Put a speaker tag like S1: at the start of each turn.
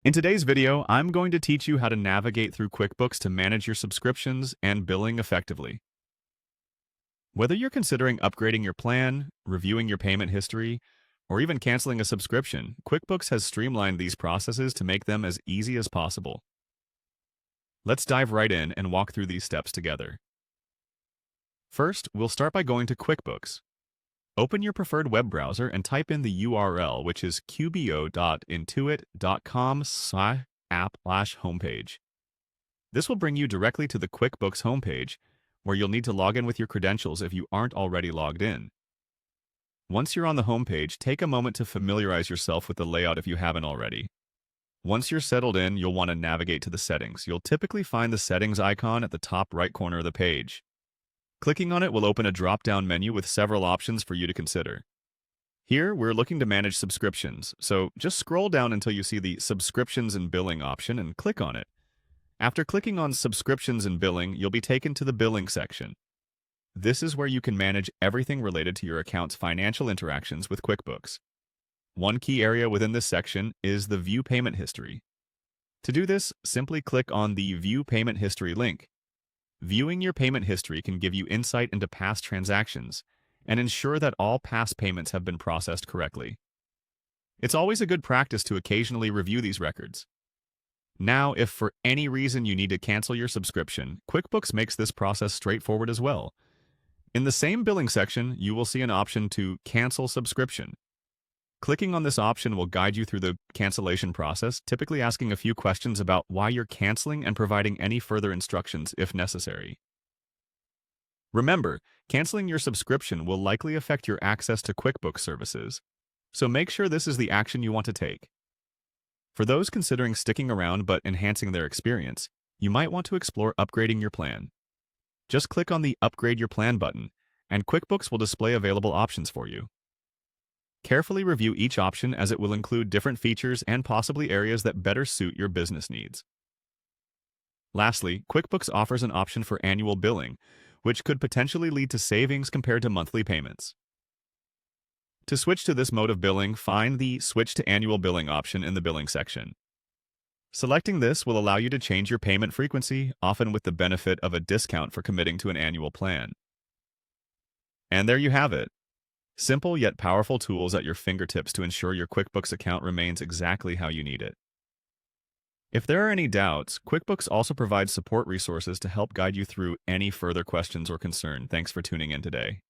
S1: In today's video, I'm going to teach you how to navigate through QuickBooks to manage your subscriptions and billing effectively. Whether you're considering upgrading your plan, reviewing your payment history, or even canceling a subscription, QuickBooks has streamlined these processes to make them as easy as possible. Let's dive right in and walk through these steps together. First, we'll start by going to QuickBooks. Open your preferred web browser and type in the URL, which is qbo.intuit.com/app/homepage. This will bring you directly to the QuickBooks homepage, where you'll need to log in with your credentials if you aren't already logged in. Once you're on the homepage, take a moment to familiarize yourself with the layout if you haven't already. Once you're settled in, you'll want to navigate to the settings. You'll typically find the settings icon at the top right corner of the page. Clicking on it will open a drop-down menu with several options for you to consider. Here, we're looking to manage subscriptions, so just scroll down until you see the Subscriptions and Billing option and click on it. After clicking on Subscriptions and Billing, you'll be taken to the Billing section. This is where you can manage everything related to your account's financial interactions with QuickBooks. One key area within this section is the View Payment History. To do this, simply click on the View Payment History link. Viewing your payment history can give you insight into past transactions and ensure that all past payments have been processed correctly. It's always a good practice to occasionally review these records. Now, if for any reason you need to cancel your subscription, QuickBooks makes this process straightforward as well. In the same billing section, you will see an option to cancel subscription. Clicking on this option will guide you through the cancellation process, typically asking a few questions about why you're canceling and providing any further instructions if necessary. Remember, canceling your subscription will likely affect your access to QuickBooks services, so make sure this is the action you want to take. For those considering sticking around but enhancing their experience, you might want to explore upgrading your plan. Just click on the Upgrade Your Plan button, and QuickBooks will display available options for you. Carefully review each option as it will include different features and possibly areas that better suit your business needs. Lastly, QuickBooks offers an option for annual billing, which could potentially lead to savings compared to monthly payments. To switch to this mode of billing, find the Switch to Annual Billing option in the billing section. Selecting this will allow you to change your payment frequency, often with the benefit of a discount for committing to an annual plan. And there you have it. Simple yet powerful tools at your fingertips to ensure your QuickBooks account remains exactly how you need it. If there are any doubts, QuickBooks also provides support resources to help guide you through any further questions or concern. Thanks for tuning in today.